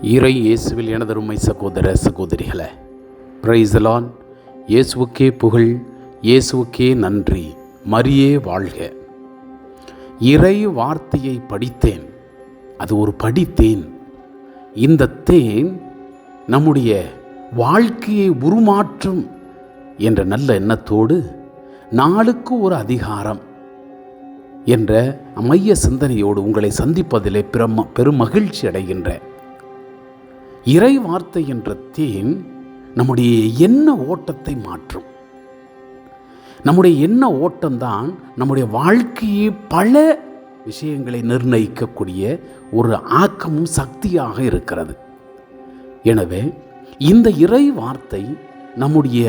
இறை இயேசுவில் எனதருமை சகோதர சகோதரிகளே, பிரைஸ் தி லார்ட். இயேசுவுக்கே புகழ், இயேசுவுக்கே நன்றி, மரியே வாழ்க. இறை வார்த்தையை படித்தேன், அது ஒரு படித்தேன். இந்த தேன் நம்முடைய வாழ்க்கையை உருமாற்றும் என்ற நல்ல எண்ணத்தோடு நாளுக்கு ஒரு அதிகாரம் என்ற மைய சிந்தனையோடு உங்களை சந்திப்பதிலே பெரும் மகிழ்ச்சி அடைகின்றேன். இறை வார்த்தை என்ற தேன் நம்முடைய எண்ண ஓட்டத்தை மாற்றும். நம்முடைய எண்ண ஓட்டம்தான் நம்முடைய வாழ்க்கையை பல விஷயங்களை நிர்ணயிக்கக்கூடிய ஒரு ஆக்கமும் சக்தியாக இருக்கிறது. எனவே இந்த இறை வார்த்தை நம்முடைய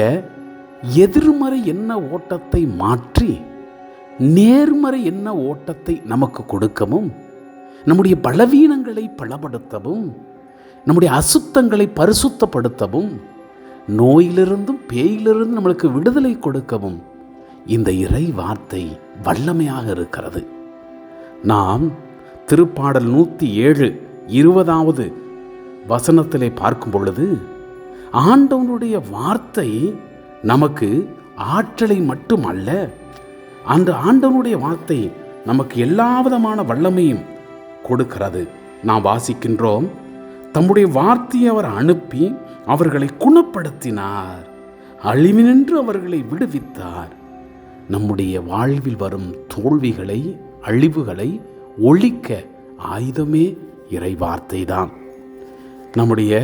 எதிர்மறை எண்ண ஓட்டத்தை மாற்றி நேர்மறை எண்ண ஓட்டத்தை நமக்கு கொடுக்கவும், நம்முடைய பலவீனங்களை பலப்படுத்தவும், நம்முடைய அசுத்தங்களை பரிசுத்தப்படுத்தவும், நோயிலிருந்தும் பேயிலிருந்து நம்மளுக்கு விடுதலை கொடுக்கவும் இந்த இறை வார்த்தை வல்லமையாக இருக்கிறது. நாம் திருப்பாடல் 107 வசனத்திலே பார்க்கும் பொழுது, ஆண்டவனுடைய வார்த்தை நமக்கு ஆற்றலை மட்டுமல்ல, அந்த ஆண்டவனுடைய வார்த்தை நமக்கு எல்லா விதமான வல்லமையும் கொடுக்கிறது. நாம் வாசிக்கின்றோம், தம்முடைய வார்த்தையை அவர் அனுப்பி அவர்களை குணப்படுத்தினார், அழிவினின்று அவர்களை விடுவித்தார். நம்முடைய வாழ்வில் வரும் தோல்விகளை, அழிவுகளை ஒழிக்க ஆயுதமே இறை வார்த்தை தான். நம்முடைய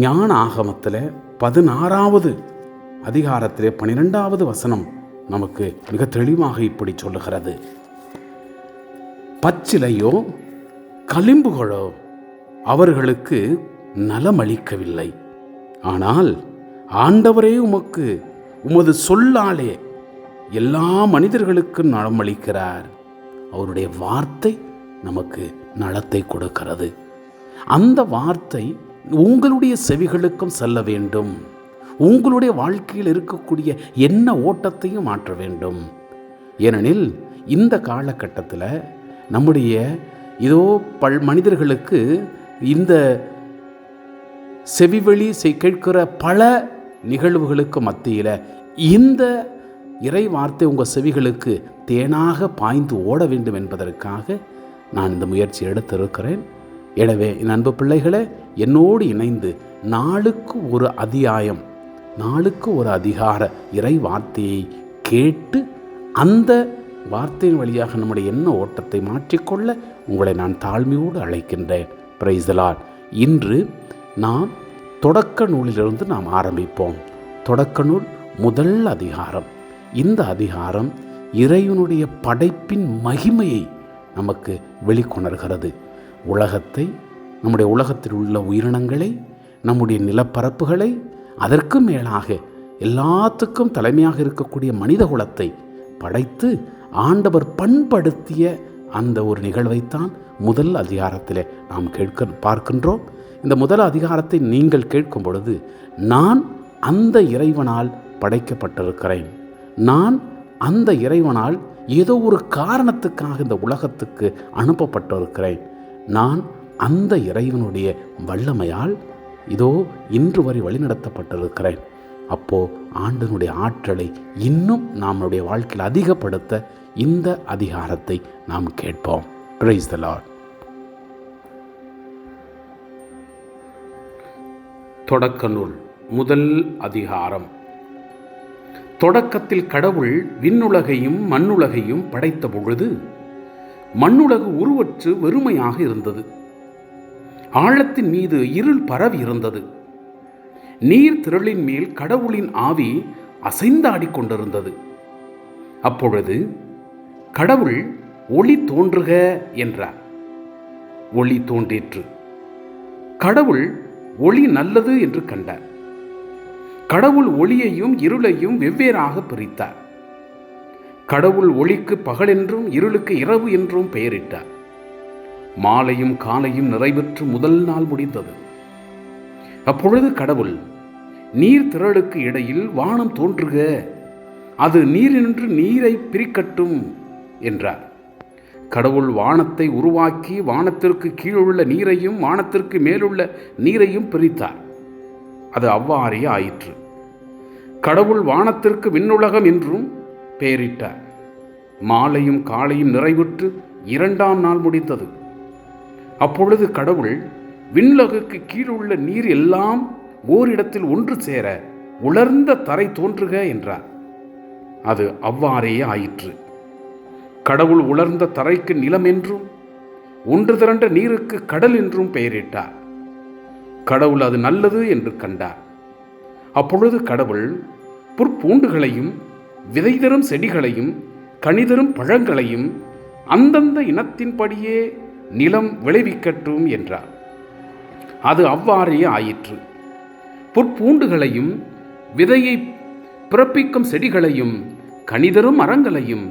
ஞான ஆகமத்தில் 16 அதிகாரத்திலே 12 வசனம் நமக்கு மிக தெளிவாக இப்படி சொல்லுகிறது: பச்சிலையோ களிம்புகளோ அவர்களுக்கு நலமளிக்கவில்லை, ஆனால் ஆண்டவரே உமது சொல்லாலே எல்லா மனிதர்களுக்கும் நலமளிக்கிறார். அவருடைய வார்த்தை நமக்கு நலத்தை கொடுக்கிறது. அந்த வார்த்தை உங்களுடைய செவிகளுக்கும் செல்ல வேண்டும். உங்களுடைய வாழ்க்கையில் இருக்கக்கூடிய எண்ண ஓட்டத்தையும் மாற்ற வேண்டும். ஏனெனில் இந்த காலகட்டத்தில் நம்முடைய மனிதர்களுக்கு இந்த செவிவழி கேட்கிற பல நிகழ்வுகளுக்கு மத்தியில் இந்த இறை வார்த்தை உங்கள் செவிகளுக்கு தேனாக பாய்ந்து ஓட வேண்டும் என்பதற்காக நான் இந்த முயற்சி எடுத்திருக்கிறேன். எனவே என் அன்பு பிள்ளைகளே, என்னோடு இணைந்து நாளுக்கு ஒரு அத்தியாயம், நாளுக்கு ஒரு அதிகார இறை வார்த்தையை கேட்டு அந்த வார்த்தையின் வழியாக நம்முடைய எண்ண ஓட்டத்தை மாற்றிக்கொள்ள உங்களை நான் தாழ்மையோடு அழைக்கின்றேன். Praise the Lord. இன்று நாம் தொடக்க நூலிலிருந்து நாம் ஆரம்பிப்போம். தொடக்க நூல் முதல் அதிகாரம். இந்த அதிகாரம் இறைவனுடைய படைப்பின் மகிமையை நமக்கு வெளிக்கொணர்கிறது. உலகத்தை, நம்முடைய உலகத்தில் உள்ள உயிரினங்களை, நம்முடைய நிலப்பரப்புகளை, அதற்கு மேலாக எல்லாத்துக்கும் தலைமையாக இருக்கக்கூடிய மனித குலத்தை படைத்து ஆண்டவர் பண்படுத்திய அந்த ஒரு நிகழ்வைத்தான் முதல் அதிகாரத்தில் நாம் பார்க்கின்றோம். இந்த முதல் அதிகாரத்தை நீங்கள் கேட்கும் பொழுது, நான் அந்த இறைவனால் படைக்கப்பட்டிருக்கிறேன், நான் அந்த இறைவனால் ஏதோ ஒரு காரணத்துக்காக இந்த உலகத்துக்கு அனுப்பப்பட்டிருக்கிறேன், நான் அந்த இறைவனுடைய வல்லமையால் இதோ இன்று வரை வழிநடத்தப்பட்டிருக்கிறேன். அப்போது ஆண்டவனுடைய ஆற்றலை இன்னும் நம்முடைய வாழ்க்கையில் அதிகப்படுத்த இந்த அதிகாரத்தை நாம் கேட்போம். Praise the Lord. தொடக்க நூல் முதல் அதிகாரம். தொடக்கத்தில் கடவுள் விண்ணுலகையும் மண்ணுலகையும் படைத்த பொழுது மண்ணுலகு உருவற்று வெறுமையாக இருந்தது. ஆழத்தின் மீது இருள் பரவி இருந்தது. நீர் திரளின் மேல் கடவுளின் ஆவி அசைந்தாடிக் கொண்டிருந்தது. அப்பொழுது கடவுள் ஒளி தோன்றுக என்றார். ஒளி தோன்றிற்று. கடவுள் ஒளி நல்லது என்று கண்டார். கடவுள் ஒளியையும் இருளையும் வெவ்வேறாக பிரித்தார். கடவுள் ஒளிக்கு பகல் என்றும் இருளுக்கு இரவு என்றும் பெயரிட்டார். மாலையும் காலையும் நிறைவேற்று முதல் நாள் முடிந்தது. அப்பொழுது கடவுள், நீர் திரளுக்கு இடையில் வானம் தோன்றுக, அது நீரினின்று நீரை பிரிக்கட்டும் என்றார். கடவுள் வானத்தை உருவாக்கி வானத்திற்கு கீழுள்ள நீரையும் வானத்திற்கு மேலுள்ள நீரையும் பிரித்தார். அது அவ்வாறே ஆயிற்று. கடவுள் வானத்திற்கு விண்ணுலகம் என்றும் பெயரிட்டார். மாலையும் காலையும் நிறைவுற்று 2ஆம் நாள் முடிந்தது. அப்பொழுது கடவுள் விண்ணுலகுக்கு கீழுள்ள நீர் எல்லாம் ஓரிடத்தில் ஒன்று சேர உலர்ந்த தரை தோன்றுக என்றார். அது அவ்வாறே ஆயிற்று. கடவுள் உலர்ந்த தரைக்கு நிலம் என்றும் ஒன்று திரண்ட நீருக்கு கடல் என்றும் பெயரிட்டார். கடவுள் அது நல்லது என்று கண்டார். அப்பொழுது கடவுள் புற்பூண்டுகளையும் விதை தரும் செடிகளையும் கனிதரும் பழங்களையும் அந்தந்த இனத்தின்படியே நிலம் விளைவிக்கட்டும் என்றார். அது அவ்வாறே ஆயிற்று. புற்பூண்டுகளையும் விதையை பிறப்பிக்கும் செடிகளையும் கனிதரும் மரங்களையும்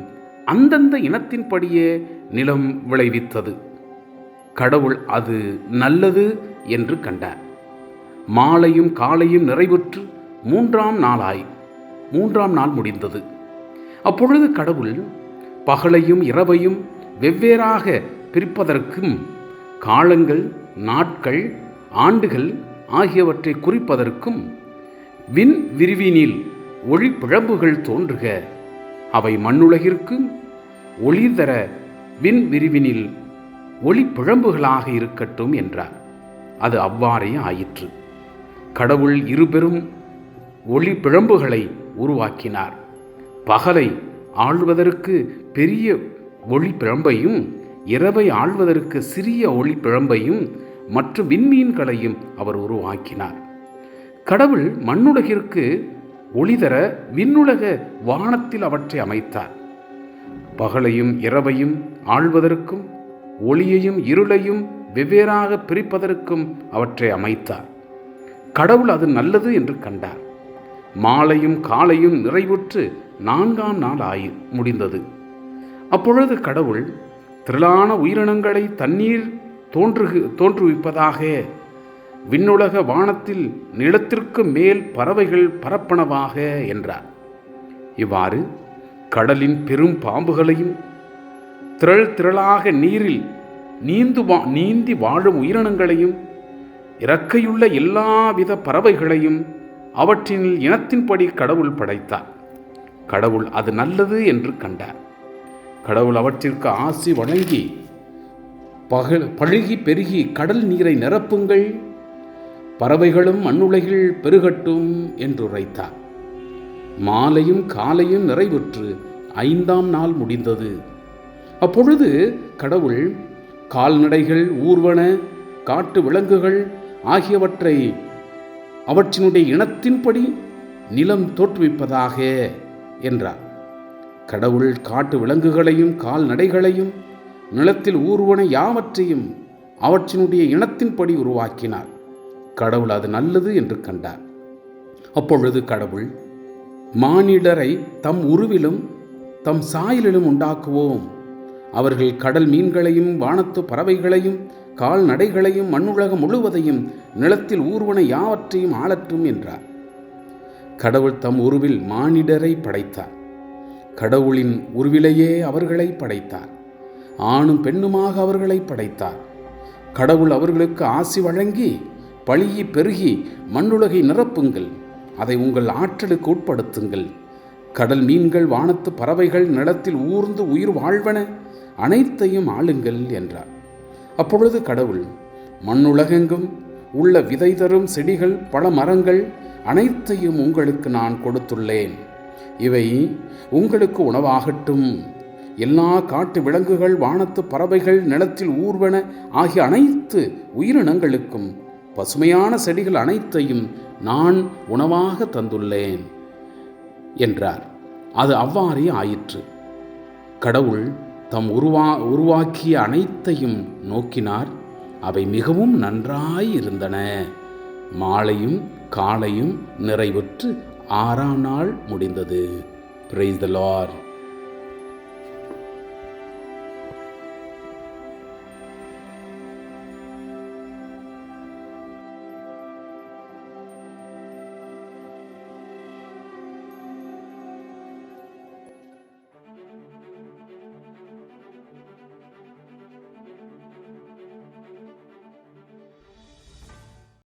அந்தந்த இனத்தின்படியே நிலம் விளைவித்தது. கடவுள் அது நல்லது என்று கண்டார். மாலையும் காலையும் நிறைவுற்று 3ஆம் நாள் முடிந்தது. அப்பொழுது கடவுள் பகலையும் இரவையும் வெவ்வேறாக பிரிப்பதற்கும் காலங்கள், நாட்கள், ஆண்டுகள் ஆகியவற்றை குறிப்பதற்கும் விண் விரிவினில் ஒளி பிழம்புகள் தோன்றுக, அவை மண்ணுலகிற்கும் ஒளி தர விண் விரிவினில் ஒளி பிழம்புகளாக இருக்கட்டும் என்றார். அது அவ்வாறே ஆயிற்று. கடவுள் இருபெரும் ஒளி பிழம்புகளை உருவாக்கினார். பகலை ஆள்வதற்கு பெரிய ஒளி பிழம்பையும் இரவை ஆள்வதற்கு சிறிய ஒளி பிழம்பையும் மற்றும் விண்மீன்களையும் அவர் உருவாக்கினார். கடவுள் மண்ணுலகிற்கு ஒளிதர விண்ணுலக வானத்தில் அவற்றை அமைத்தார். பகலையும் இரவையும் ஆள்வதற்கும் ஒளியையும் இருளையும் வெவ்வேறாக பிரிப்பதற்கும் அவற்றை அமைத்தார். கடவுள் அது நல்லது என்று கண்டார். மாலையும் காலையும் நிறைவுற்று 4ஆம் நாள் முடிந்தது. அப்பொழுது கடவுள் திரளான உயிரினங்களை தண்ணீர் தோன்றுவிப்பதாக, விண்ணுலக வானத்தில் நிலத்திற்கு மேல் பறவைகள் பரப்பனவாக என்றார். இவ்வாறு கடலின் பெரும் பாம்புகளையும் திரளாக நீரில் நீந்தி வாழும் உயிரினங்களையும் இறக்கையுள்ள எல்லாவித பறவைகளையும் அவற்றின் இனத்தின்படி கடவுள் படைத்தார். கடவுள் அது நல்லது என்று கண்டார். கடவுள் அவற்றிற்கு ஆசி வழங்கி பழுகி பெருகி கடல் நீரை நிரப்புங்கள், பறவைகளும் மண்ணுலகில் பெருகட்டும் என்று உரைத்தார். மாலையும் காலையும் நிறைவுற்று 5ஆம் நாள் முடிந்தது. அப்பொழுது கடவுள் கால்நடைகள், ஊர்வன, காட்டு விலங்குகள் ஆகியவற்றை அவற்றினுடைய இனத்தின்படி நிலம் தோற்றுவிப்பதாக என்றார். கடவுள் காட்டு விலங்குகளையும் கால்நடைகளையும் நிலத்தில் ஊர்வன யாவற்றையும் அவற்றினுடைய இனத்தின்படி உருவாக்கினார். கடவுள் அது நல்லது என்று கண்டார். அப்பொழுது கடவுள் மானிடரை தம் உருவிலும் தம் சாயலிலும் உண்டாக்குவோம், அவர்கள் கடல் மீன்களையும் வானத்து பறவைகளையும் கால்நடைகளையும் மண்ணுலகம் முழுவதையும் நிலத்தில் ஊர்வன யாவற்றையும் ஆளட்டும் என்றார். கடவுள் தம் உருவில் மானிடரை படைத்தார். கடவுளின் உருவிலேயே அவர்களை படைத்தார். ஆணும் பெண்ணுமாக அவர்களை படைத்தார். கடவுள் அவர்களுக்கு ஆசி வழங்கி பழுகி பெருகி மண்ணுலகை நிரப்புங்கள், அதை உங்கள் ஆற்றலுக்கு உட்படுத்துங்கள், கடல் மீன்கள் வானத்து பறவைகள் நிலத்தில் ஊர்ந்து உயிர் வாழ்வன அனைத்தையும் ஆளுங்கள் என்றார். அப்பொழுது கடவுள் மண்ணுலகெங்கும் உள்ள விதை தரும் செடிகள் பல மரங்கள் அனைத்தையும் உங்களுக்கு நான் கொடுத்துள்ளேன், இவை உங்களுக்கு உணவாகட்டும். எல்லா காட்டு விலங்குகள் வானத்து பறவைகள் நிலத்தில் ஊர்வன ஆகிய அனைத்து உயிரினங்களுக்கும் பசுமையான செடிகள் அனைத்தையும் நான் உணவாக தந்துள்ளேன் என்றார். அது அவ்வாறே ஆயிற்று. கடவுள் தம் உருவாக்கிய அனைத்தையும் நோக்கினார். அவை மிகவும் நன்றாயிருந்தன. மாலையும் காலையும் நிறைவுற்று 6ஆம் நாள் முடிந்தது. Praise the Lord.